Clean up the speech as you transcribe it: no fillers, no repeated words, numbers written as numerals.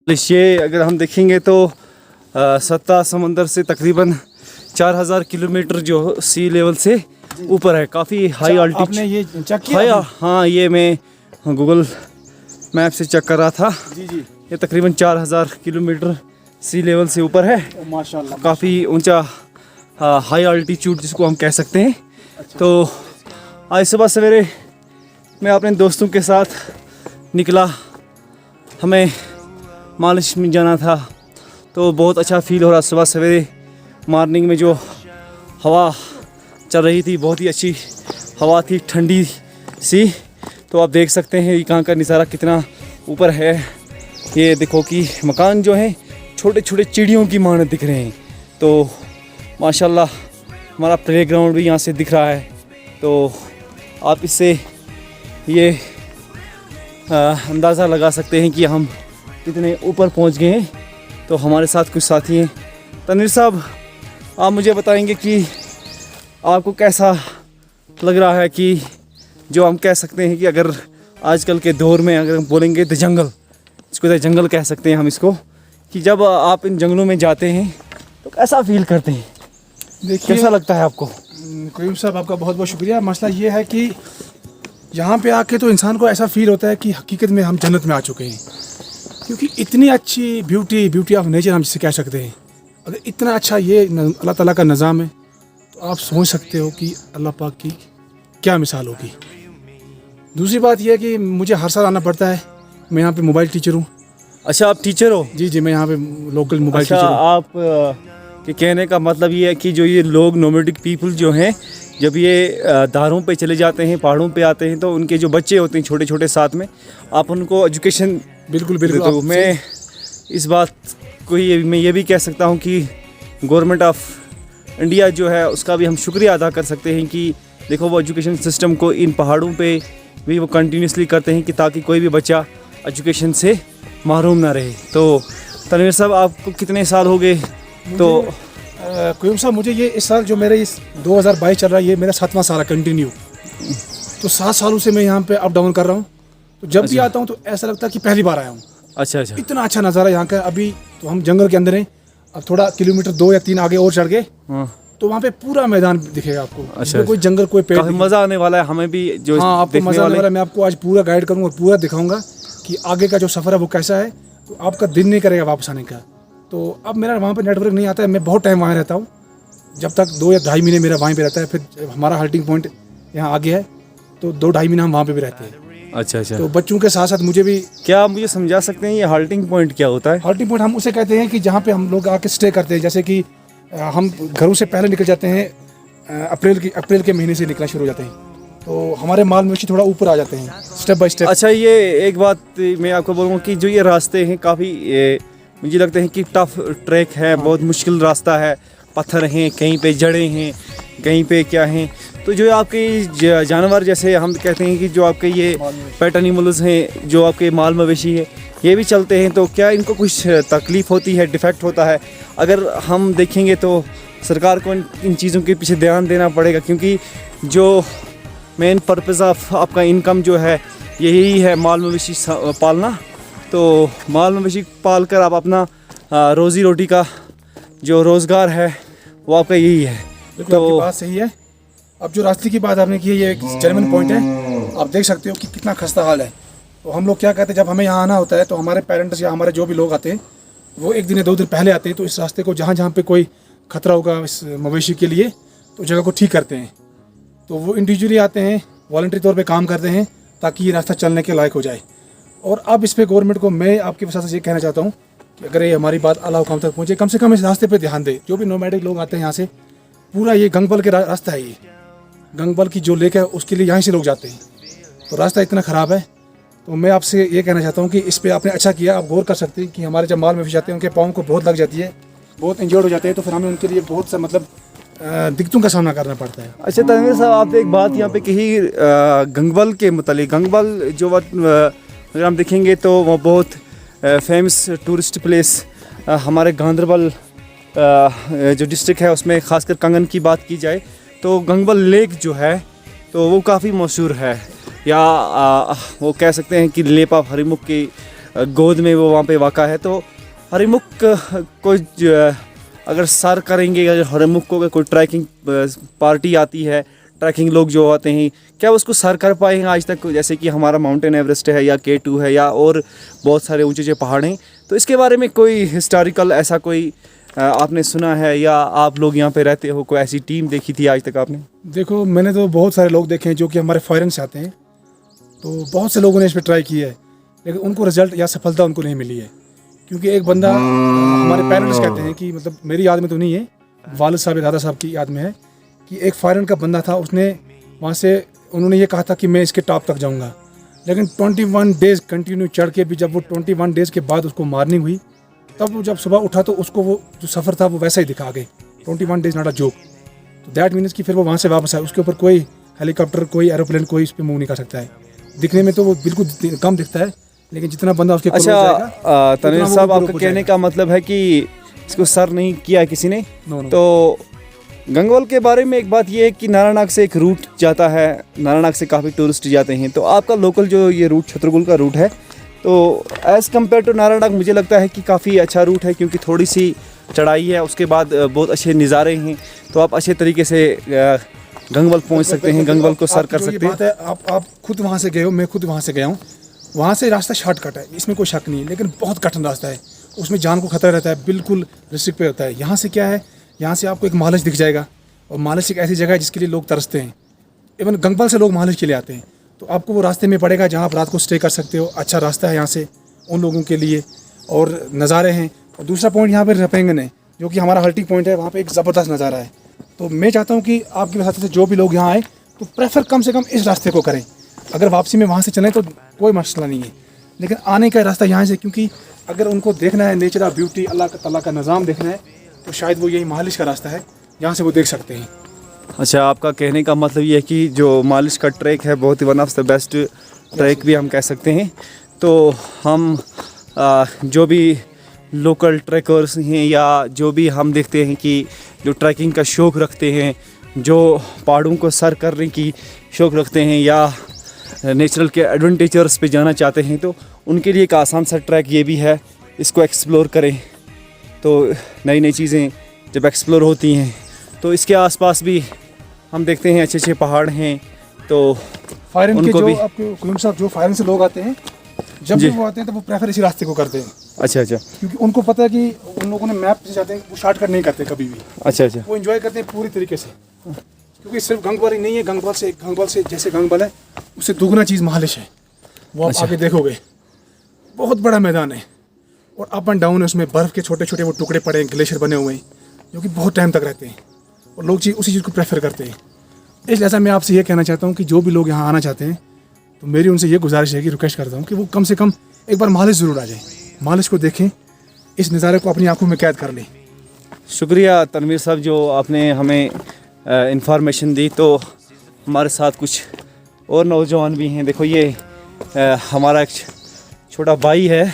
ये अगर हम देखेंगे तो सत्ता समंदर से तकरीबन 4000 किलोमीटर जो सी लेवल से ऊपर है, काफ़ी हाई आपने ये चेक किया? हाँ, ये मैं गूगल मैप से चेक कर रहा था। जी जी, ये तकरीबन 4000 किलोमीटर सी लेवल से ऊपर है। माशाल्लाह, काफ़ी ऊंचा हाई अल्टीट्यूड जिसको हम कह सकते हैं। तो आज सुबह सवेरे मैं अपने दोस्तों के साथ निकला, हमें मालिश में जाना था, तो बहुत अच्छा फील हो रहा। सुबह सवेरे मॉर्निंग में जो हवा चल रही थी, बहुत ही अच्छी हवा थी, ठंडी सी। तो आप देख सकते हैं ये कहाँ का नज़ारा कितना ऊपर है। ये देखो कि मकान जो हैं छोटे छोटे चिड़ियों की मानत दिख रहे हैं। तो माशाल्लाह हमारा प्लेग्राउंड भी यहाँ से दिख रहा है। तो आप इससे ये अंदाज़ा लगा सकते हैं कि हम कितने ऊपर पहुँच गए हैं। तो हमारे साथ कुछ साथी हैं। तनवीर साहब, आप मुझे बताएंगे कि आपको कैसा लग रहा है कि जो हम कह सकते हैं कि अगर आजकल के दौर में अगर हम बोलेंगे तो जंगल, इसको तो जंगल कह सकते हैं हम इसको, कि जब आप इन जंगलों में जाते हैं तो कैसा फील करते हैं? देखिए, कैसा लगता है आपको? करीम साहब, आपका बहुत बहुत शुक्रिया। मसला ये है कि यहाँ पे आके तो इंसान को ऐसा फील होता है कि हकीकत में हम जन्नत में आ चुके हैं, क्योंकि इतनी अच्छी ब्यूटी ऑफ नेचर हम जिसे कह सकते हैं। अगर इतना अच्छा ये अल्लाह ताला का निज़ाम है तो आप सोच सकते हो कि अल्लाह पाक की क्या मिसाल होगी। दूसरी बात यह है कि मुझे हर साल आना पड़ता है। मैं यहाँ पे मोबाइल टीचर हूँ। अच्छा, आप टीचर हो? जी जी, मैं यहाँ पे लोकल मोबाइल अच्छा, टीचर हूँ। आप के कहने का मतलब ये है कि जो ये लोग नोमैडिक पीपल जो हैं, जब ये धारों पे चले जाते हैं, पहाड़ों पे आते हैं, तो उनके जो बच्चे होते हैं छोटे छोटे, साथ में आप उनको एजुकेशन बिल्कुल देते हो। मैं इस बात को मैं ये भी कह सकता हूँ कि गवर्नमेंट ऑफ इंडिया जो है उसका भी हम शुक्रिया अदा कर सकते हैं कि देखो वो एजुकेशन सिस्टम को इन पहाड़ों पे भी वो कंटिन्यूसली करते हैं कि ताकि कोई भी बच्चा एजुकेशन से महरूम ना रहे। तो तनवीर साहब, आपको कितने साल हो गए? तो क्यूम साहब, मुझे ये इस साल जो मेरे इस 2022 चल रहा है, ये मेरा 7वां साल है कंटिन्यू। तो 7 सालों से मैं यहाँ पे अप डाउन कर रहा हूँ। तो जब भी आता हूँ तो ऐसा लगता है कि पहली बार आया हूँ। अच्छा अच्छा, इतना अच्छा नज़ारा यहाँ का। अभी तो हम जंगल के अंदर हैं, अब थोड़ा किलोमीटर 2 या 3 आगे और चढ़ गए तो वहाँ पे पूरा मैदान दिखेगा आपको। अच्छा, कोई जंगल, कोई पेड़। मज़ा आने वाला है हमें भी जो। हाँ, आपको मज़ा आने वाला है। मैं आपको आज पूरा गाइड करूँगा और पूरा दिखाऊंगा कि आगे का जो सफ़र है वो कैसा है। तो आपका दिन नहीं करेगा वापस आने का। तो अब मेरा वहाँ पे नेटवर्क नहीं आता है, मैं बहुत टाइम वहाँ रहता हूँ। जब तक 2 या ढाई महीने मेरा वहीं पे रहता है। फिर हमारा हल्टिंग पॉइंट यहाँ आगे है, तो 2-2.5 महीने हम वहाँ पे भी रहते हैं। अच्छा अच्छा, तो बच्चों के साथ साथ मुझे भी। क्या आप मुझे समझा सकते हैं ये हल्टिंग पॉइंट क्या होता है? हल्टिंग पॉइंट हम उसे कहते हैं कि जहाँ पे हम लोग आके स्टे करते हैं। जैसे कि हम घरों से पहले निकल जाते हैं, अप्रैल के महीने से निकलना शुरू हो जाते हैं, तो हमारे माल मवेशी थोड़ा ऊपर आ जाते हैं स्टेप बाय स्टेप। अच्छा, ये एक बात मैं आपको बोलूँगा कि जो ये रास्ते हैं काफ़ी मुझे लगता है कि टफ ट्रैक है, बहुत मुश्किल रास्ता है। पत्थर हैं, कहीं पे जड़ें हैं, कहीं पे क्या हैं। तो जो आपके जानवर, जैसे हम कहते हैं कि जो आपके ये पेट एनिमल्स हैं, जो आपके माल मवेशी है, ये भी चलते हैं, तो क्या इनको कुछ तकलीफ़ होती है, डिफेक्ट होता है? अगर हम देखेंगे तो सरकार को इन चीज़ों के पीछे ध्यान देना पड़ेगा, क्योंकि जो मेन पर्पज़ ऑफ आपका इनकम जो है यही है माल मवेशी पालना। तो माल मवेशी पाल कर आप अपना रोज़ी रोटी का जो रोज़गार है वो आपका यही है। बिल्कुल, आपकी बात सही है। अब जो रास्ते की बात आपने की है, ये एक जेन्युइन पॉइंट है। आप देख सकते हो कि कितना खस्ता हाल है। तो हम लोग क्या कहते हैं, जब हमें यहाँ आना होता है तो हमारे पेरेंट्स या हमारे जो भी लोग आते हैं वो 1 दिन या 2 दिन पहले आते हैं। तो इस रास्ते को जहाँ पे कोई खतरा होगा इस मवेशी के लिए, तो जगह को ठीक करते हैं। तो वो इंडिविजुअली आते हैं, वॉलंटरी तौर पे काम करते हैं ताकि ये रास्ता चलने के लायक हो जाए। और अब इस पे गवर्नमेंट को मैं आपके साथ ये कहना चाहता हूँ कि अगर ये हमारी बात आला हुकाम तक पहुँचे, कम से कम इस रास्ते पे ध्यान दे। जो भी नोमैडिक लोग आते हैं यहाँ से, पूरा ये गंगबल के रास्ता है, ये गंगबल की जो लेक है उसके लिए यहाँ से लोग जाते हैं। तो रास्ता इतना ख़राब है। तो मैं आपसे ये कहना चाहता हूँ कि इस पर आपने अच्छा किया। आप गौर कर सकते हैं कि हमारे जब माल मवेशी जाते हैं उनके पाँव को बहुत लग जाती है, बहुत इंजर्ड हो जाते हैं, तो फिर हमें उनके लिए बहुत सा मतलब दिक्कतों का सामना करना पड़ता है। अच्छा तनवीर साहब, आपने एक बात यहाँ पे कही गंगबल के मुतालिक। गंगबल जो अगर हम देखेंगे तो वो बहुत फेमस टूरिस्ट प्लेस हमारे गांधरबल जो डिस्ट्रिक्ट है उसमें, ख़ासकर कंगन की बात की जाए तो गंगबल लेक जो है तो वो काफ़ी मशहूर है, या वो कह सकते हैं कि लेप ऑफ हरिमुख की गोद में वो वहाँ पे वाक़ा है। तो हरिमुख को अगर सर करेंगे, अगर हरिमुख को कोई ट्रैकिंग पार्टी आती है, ट्रैकिंग लोग जो आते हैं, क्या उसको सर कर पाए हैं आज तक? जैसे कि हमारा माउंटेन एवरेस्ट है या K2 है या और बहुत सारे ऊंचे ऊंचे पहाड़ हैं, तो इसके बारे में कोई हिस्टोरिकल ऐसा कोई आपने सुना है या आप लोग यहाँ पे रहते हो, कोई ऐसी टीम देखी थी आज तक आपने? देखो, मैंने तो बहुत सारे लोग देखे हैं जो कि हमारे फॉरेन से आते हैं, तो बहुत से लोगों ने इस पर ट्राई किया है, लेकिन उनको रिजल्ट या सफलता उनको नहीं मिली है। क्योंकि एक बंदा, हमारे पेरेंट्स कहते हैं कि, मतलब मेरी याद में तो नहीं है, वालिद साहब दादा साहब की याद में है कि एक फॉरेन का बंदा था, उसने वहाँ से, उन्होंने ये कहा था कि मैं इसके टॉप तक जाऊँगा, लेकिन 21 डेज़ कंटिन्यू चढ़ के भी जब वो 21 डेज़ के बाद उसको मारनी हुई, तब वो जब सुबह उठा तो उसको वो जो सफ़र था वो वैसा ही दिखा गए। 21 डेज़ नॉट अ जोक। तो दैट मीन्स कि फिर वो वहाँ से वापस आए, उसके ऊपर कोई हेलीकॉप्टर, कोई एरोप्लेन, कोई इस पर मूव नहीं कर सकता है। दिखने में तो वो बिल्कुल कम दिखता है, लेकिन जितना बंदा उसके अच्छा तनवीर साहब, आपका कहने का मतलब है कि इसको सर नहीं किया किसी ने? तो गंगवल के बारे में एक बात ये है कि नारायणनाग से एक रूट जाता है, नारायणनाग से काफ़ी टूरिस्ट जाते हैं, तो आपका लोकल जो ये रूट छतरपुर का रूट है, तो एज़ कम्पेयर टू नारायणनाग मुझे लगता है कि काफ़ी अच्छा रूट है, क्योंकि थोड़ी सी चढ़ाई है, उसके बाद बहुत अच्छे नज़ारे हैं, तो आप अच्छे तरीके से गंगवल पहुंच सकते हैं, गंगवल को सर कर सकते हैं। आप खुद वहाँ से गए हो, मैं खुद वहाँ से गया हूँ, वहाँ से रास्ता शॉर्टकट है, इसमें कोई शक नहीं है, लेकिन बहुत कठिन रास्ता है, उसमें जान को खतरा रहता है, बिल्कुल रिस्क पे होता है। यहाँ से क्या है, यहाँ से आपको एक महालज दिख जाएगा, और महालज एक ऐसी जगह है जिसके लिए लोग तरसते हैं। इवन गंगवल से लोग महालज के लिए आते हैं, तो आपको वो रास्ते में पड़ेगा जहाँ आप रात को स्टे कर सकते हो। अच्छा रास्ता है यहाँ से उन लोगों के लिए, और नज़ारे हैं। और दूसरा पॉइंट यहाँ पर रपेंगन है, जो कि हमारा हल्टिंग पॉइंट है, वहाँ पर एक ज़बरदस्त नज़ारा है। तो मैं चाहता हूँ कि आपके साथ से जो भी लोग यहाँ आए, तो प्रेफर कम से कम इस रास्ते को करें। अगर वापसी में वहाँ से चलें तो कोई मसला नहीं है, लेकिन आने का रास्ता यहाँ से, क्योंकि अगर उनको देखना है नेचर ऑफ ब्यूटी, अल्लाह ताला का निज़ाम देखना है, तो शायद वो यही मालिश का रास्ता है, यहाँ से वो देख सकते हैं। अच्छा, आपका कहने का मतलब ये है कि जो मालिश का ट्रैक है बहुत ही one of the best track भी हम कह सकते हैं। तो हम जो भी लोकल ट्रैकर्स हैं या जो भी हम देखते हैं कि जो ट्रैकिंग का शौक़ रखते हैं, जो पहाड़ों को सर करने की शौक़ रखते हैं या नेचुरल के एडवेंचर्स पे जाना चाहते हैं, तो उनके लिए एक आसान सा ट्रैक ये भी है, इसको एक्सप्लोर करें। तो नई नई चीज़ें जब एक्सप्लोर होती हैं, तो इसके आसपास भी हम देखते हैं अच्छे अच्छे पहाड़ हैं। तो फायरिंग के उनको जो भी आपके कुलूम साहब, जो फायरिंग से लोग आते हैं, जब भी वो आते हैं तो वो प्रेफर इसी रास्ते को करते हैं। अच्छा, क्योंकि उनको पता है कि उन लोगों ने मैप से जाते हैं, वो शॉर्टकट नहीं करते कभी भी। अच्छा, वो एंजॉय करते हैं पूरी तरीके से, क्योंकि सिर्फ गंगवल ही नहीं है, गंगवल से जैसे गंगवल है, उससे दुगना चीज़ महालिश है। वो आप आगे देखोगे, बहुत बड़ा मैदान है, और अप एंड डाउन है, उसमें बर्फ़ के छोटे छोटे वो टुकड़े पड़े हैं, ग्लेशियर बने हुए हैं, जो कि बहुत टाइम तक रहते हैं, और लोग उसी चीज़ को प्रेफर करते हैं। इसलिए मैं आपसे ये कहना चाहता हूँ कि जो भी लोग यहाँ आना चाहते हैं, तो मेरी उनसे ये गुजारिश है कि रिक्वेस्ट करता हूँ कि वो कम से कम एक बार मालिश ज़रूर आ जाए, मालिश को देखें, इस नज़ारे को अपनी आंखों में कैद कर लें। शुक्रिया तनवीर साहब, जो आपने हमें इंफॉर्मेशन दी। तो हमारे साथ कुछ और नौजवान भी हैं। देखो, ये हमारा एक छोटा भाई है,